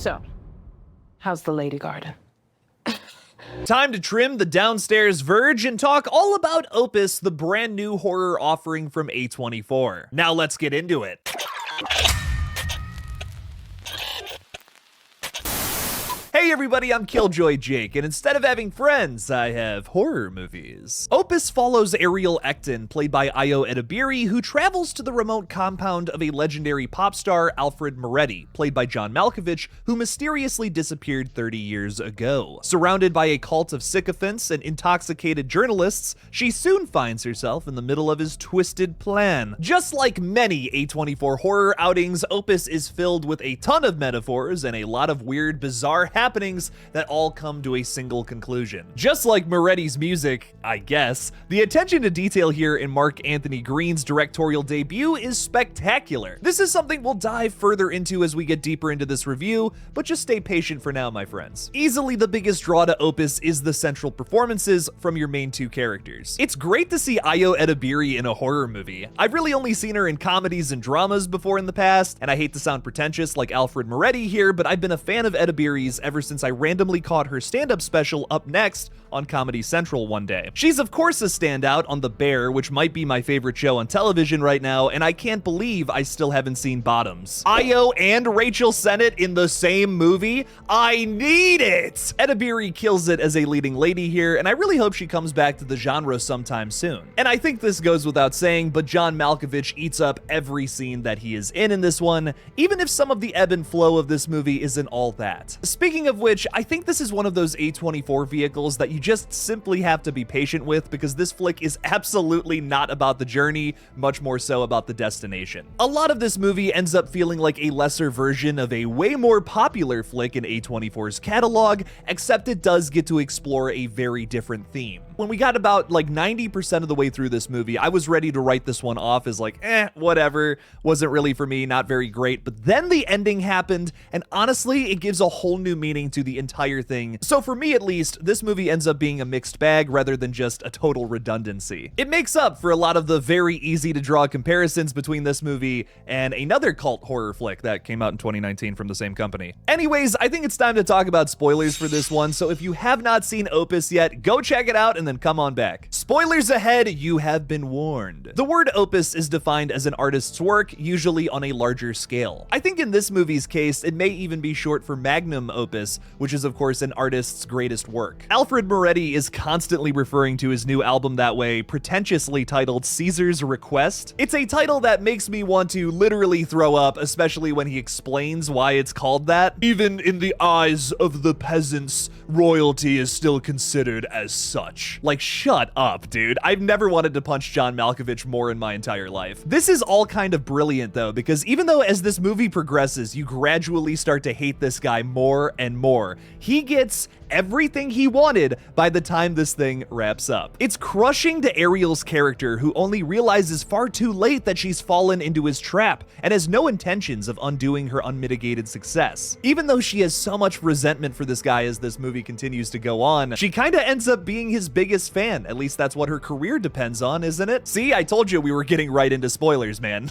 So, how's the lady garden? Time to trim the downstairs verge and talk all about Opus, the brand new horror offering from A24. Now let's get into it. Hey everybody, I'm KillJoy Jake, and instead of having friends, I have horror movies. Opus follows Ariel Ecton, played by Ayo Edebiri, who travels to the remote compound of a legendary pop star, Alfred Moretti, played by John Malkovich, who mysteriously disappeared 30 years ago. Surrounded by a cult of sycophants and intoxicated journalists, she soon finds herself in the middle of his twisted plan. Just like many A24 horror outings, Opus is filled with a ton of metaphors and a lot of weird, bizarre happenings that all come to a single conclusion. Just like Moretti's music, I guess, the attention to detail here in Mark Anthony Green's directorial debut is spectacular. This is something we'll dive further into as we get deeper into this review, but just stay patient for now, my friends. Easily the biggest draw to Opus is the central performances from your main two characters. It's great to see Ayo Edebiri in a horror movie. I've really only seen her in comedies and dramas before in the past, and I hate to sound pretentious like Alfred Moretti here, but I've been a fan of Edebiri's ever since I randomly caught her stand-up special Up Next on Comedy Central one day. She's of course a standout on The Bear, which might be my favorite show on television right now, and I can't believe I still haven't seen Bottoms. Ayo and Rachel Sennett in the same movie? I need it! Edebiri kills it as a leading lady here, and I really hope she comes back to the genre sometime soon. And I think this goes without saying, but John Malkovich eats up every scene that he is in this one, even if some of the ebb and flow of this movie isn't all that. Speaking of which, I think this is one of those A24 vehicles that you just simply have to be patient with, because this flick is absolutely not about the journey, much more so about the destination. A lot of this movie ends up feeling like a lesser version of a way more popular flick in A24's catalog, except it does get to explore a very different theme. When we got about like 90% of the way through this movie, I was ready to write this one off as like, whatever, wasn't really for me, not very great. But then the ending happened, and honestly, it gives a whole new meaning to the entire thing. So for me at least, this movie ends up being a mixed bag rather than just a total redundancy. It makes up for a lot of the very easy to draw comparisons between this movie and another cult horror flick that came out in 2019 from the same company. Anyways, I think it's time to talk about spoilers for this one, so if you have not seen Opus yet, go check it out and then come on back. Spoilers ahead, you have been warned. The word opus is defined as an artist's work, usually on a larger scale. I think in this movie's case, it may even be short for magnum opus, which is of course an artist's greatest work. Alfred Moretti is constantly referring to his new album that way, pretentiously titled Caesar's Request. It's a title that makes me want to literally throw up, especially when he explains why it's called that. Even in the eyes of the peasants, royalty is still considered as such. Like, shut up, dude. I've never wanted to punch John Malkovich more in my entire life. This is all kind of brilliant though, because even though as this movie progresses, you gradually start to hate this guy more and more, he gets everything he wanted by the time this thing wraps up. It's crushing to Ariel's character, who only realizes far too late that she's fallen into his trap and has no intentions of undoing her unmitigated success. Even though she has so much resentment for this guy as this movie continues to go on, she kinda ends up being his biggest fan. At least that's what her career depends on, isn't it? See, I told you we were getting right into spoilers, man.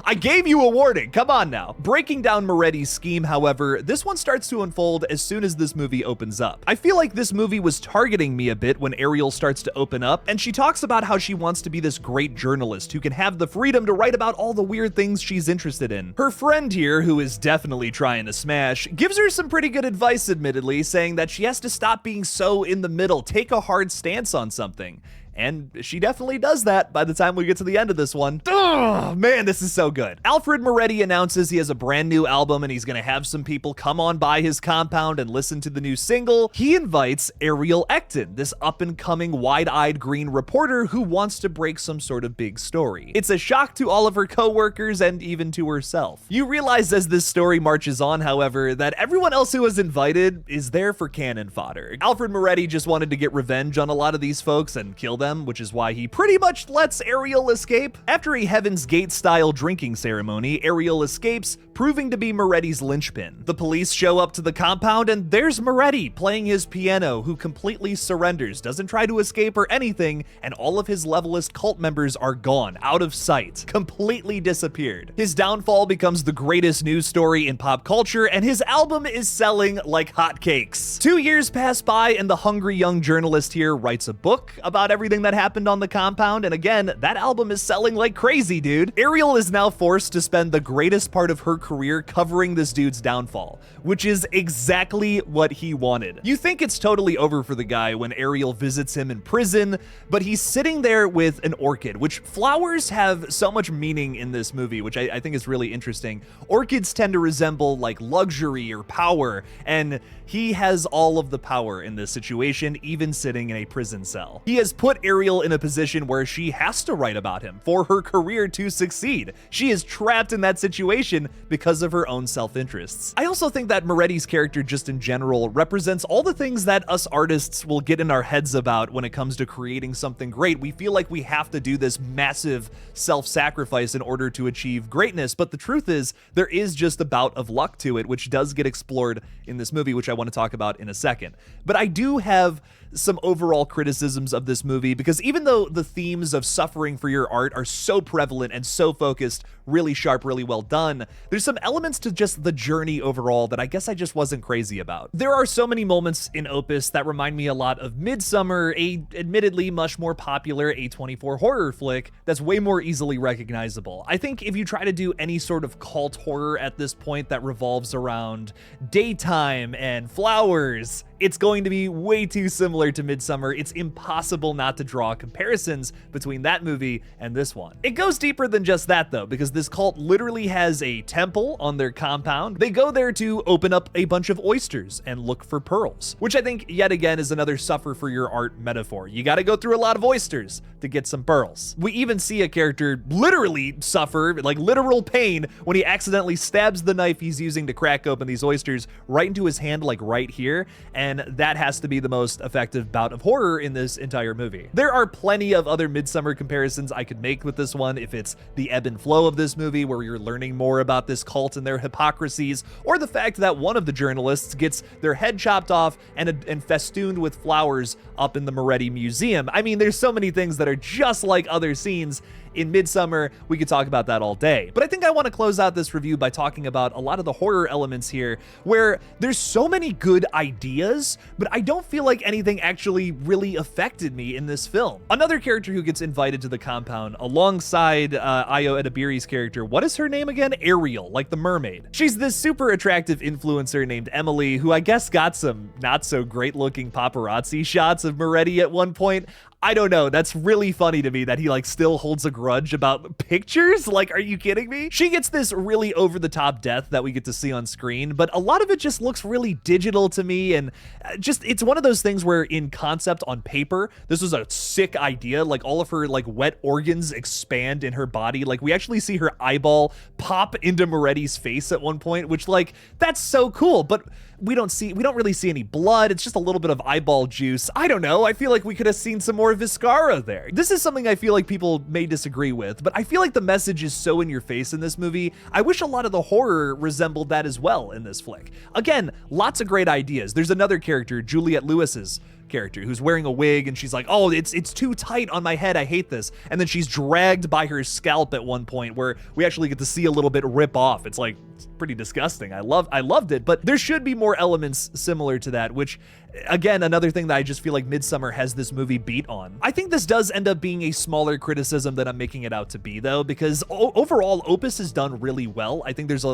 I gave you a warning, come on now. Breaking down Moretti's scheme, however, this one starts to unfold as soon as this movie opens up. I feel like this movie was targeting me a bit when Ariel starts to open up, and she talks about how she wants to be this great journalist who can have the freedom to write about all the weird things she's interested in. Her friend here, who is definitely trying to smash, gives her some pretty good advice, admittedly, saying that she has to stop being so in the middle, take a hard stance on something. And she definitely does that by the time we get to the end of this one. Ugh, man, this is so good. Alfred Moretti announces he has a brand new album and he's gonna have some people come on by his compound and listen to the new single. He invites Ariel Ecton, this up-and-coming wide-eyed green reporter who wants to break some sort of big story. It's a shock to all of her co-workers and even to herself. You realize as this story marches on, however, that everyone else who was invited is there for cannon fodder. Alfred Moretti just wanted to get revenge on a lot of these folks and kill them them, which is why he pretty much lets Ariel escape. After a Heaven's Gate-style drinking ceremony, Ariel escapes, proving to be Moretti's linchpin. The police show up to the compound, and there's Moretti playing his piano, who completely surrenders, doesn't try to escape or anything, and all of his levelist cult members are gone, out of sight, completely disappeared. His downfall becomes the greatest news story in pop culture, and his album is selling like hotcakes. 2 years pass by, and the hungry young journalist here writes a book about everything that happened on the compound, and again, that album is selling like crazy, dude. Ariel is now forced to spend the greatest part of her career covering this dude's downfall, which is exactly what he wanted. You think it's totally over for the guy when Ariel visits him in prison, but he's sitting there with an orchid, which flowers have so much meaning in this movie, which I think is really interesting. Orchids tend to resemble like luxury or power, and he has all of the power in this situation, even sitting in a prison cell. He has put Ariel in a position where she has to write about him for her career to succeed. She is trapped in that situation because of her own self-interests. I also think that Moretti's character just in general represents all the things that us artists will get in our heads about when it comes to creating something great. We feel like we have to do this massive self-sacrifice in order to achieve greatness, but the truth is there is just a bout of luck to it, which does get explored in this movie, which I want to talk about in a second. But I do have some overall criticisms of this movie, because even though the themes of suffering for your art are so prevalent and so focused, really sharp, really well done, there's some elements to just the journey overall that I guess I just wasn't crazy about. There are so many moments in Opus that remind me a lot of Midsommar, a admittedly much more popular A24 horror flick that's way more easily recognizable. I think if you try to do any sort of cult horror at this point that revolves around daytime and flowers, it's going to be way too similar to Midsommar. It's impossible not to draw comparisons between that movie and this one. It goes deeper than just that though, because this cult literally has a temple on their compound. They go there to open up a bunch of oysters and look for pearls, which I think yet again is another suffer for your art metaphor. You gotta go through a lot of oysters to get some pearls. We even see a character literally suffer, like literal pain, when he accidentally stabs the knife he's using to crack open these oysters right into his hand, like right here, and that has to be the most effective bout of horror in this entire movie. There are plenty of other Midsommar comparisons I could make with this one, if it's the ebb and flow of this movie where you're learning more about this cult and their hypocrisies, or the fact that one of the journalists gets their head chopped off and festooned with flowers up in the Moretti Museum. I mean, there's so many things that are just like other scenes in Midsommar. We could talk about that all day. But I think I want to close out this review by talking about a lot of the horror elements here, where there's so many good ideas, but I don't feel like anything actually really affected me in this film. Another character who gets invited to the compound alongside Ayo Edebiri's character, what is her name again? Ariel, like the mermaid. She's this super attractive influencer named Emily, who I guess got some not so great looking paparazzi shots of Moretti at one point. I don't know, that's really funny to me that he like still holds a grudge about pictures. Like, are you kidding me? She gets this really over the top death that we get to see on screen, but a lot of it just looks really digital to me, and just, it's one of those things where in concept on paper, this was a sick idea. Like all of her like wet organs expand in her body. Like we actually see her eyeball pop into Moretti's face at one point, which like, that's so cool, but we don't really see any blood. It's just a little bit of eyeball juice. I don't know. I feel like we could have seen some more Viscara there. This is something I feel like people may disagree with, but I feel like the message is so in your face in this movie. I wish a lot of the horror resembled that as well in this flick. Again, lots of great ideas. There's another character, Juliette Lewis's character, who's wearing a wig, and she's like, oh, it's too tight on my head, I hate this. And then she's dragged by her scalp at one point where we actually get to see a little bit rip off. It's like, it's pretty disgusting. I loved it, but there should be more elements similar to that, which again, another thing that I just feel like Midsommar has this movie beat on. I think this does end up being a smaller criticism than I'm making it out to be though, because overall Opus is done really well. I think there's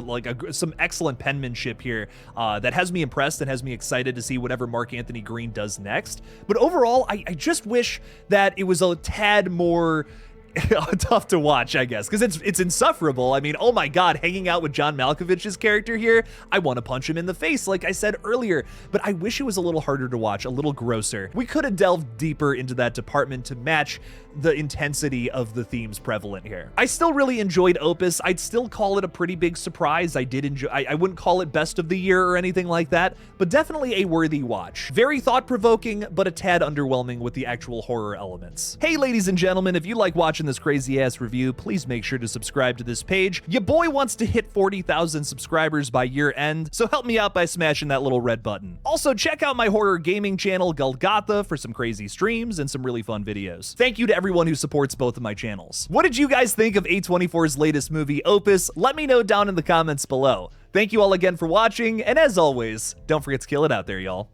some excellent penmanship here that has me impressed and has me excited to see whatever Mark Anthony Green does next. But overall, I just wish that it was a tad more tough to watch, I guess, because it's insufferable. I mean, oh my god, hanging out with John Malkovich's character here, I want to punch him in the face, like I said earlier, but I wish it was a little harder to watch, a little grosser. We could have delved deeper into that department to match the intensity of the themes prevalent here. I still really enjoyed Opus. I'd still call it a pretty big surprise. I did enjoy, I wouldn't call it best of the year or anything like that, but definitely a worthy watch. Very thought-provoking, but a tad underwhelming with the actual horror elements. Hey, ladies and gentlemen, if you like watching this crazy-ass review, please make sure to subscribe to this page. Your boy wants to hit 40,000 subscribers by year end, so help me out by smashing that little red button. Also, check out my horror gaming channel, GullGotha, for some crazy streams and some really fun videos. Thank you to everyone who supports both of my channels. What did you guys think of A24's latest movie, Opus? Let me know down in the comments below. Thank you all again for watching, and as always, don't forget to kill it out there, y'all.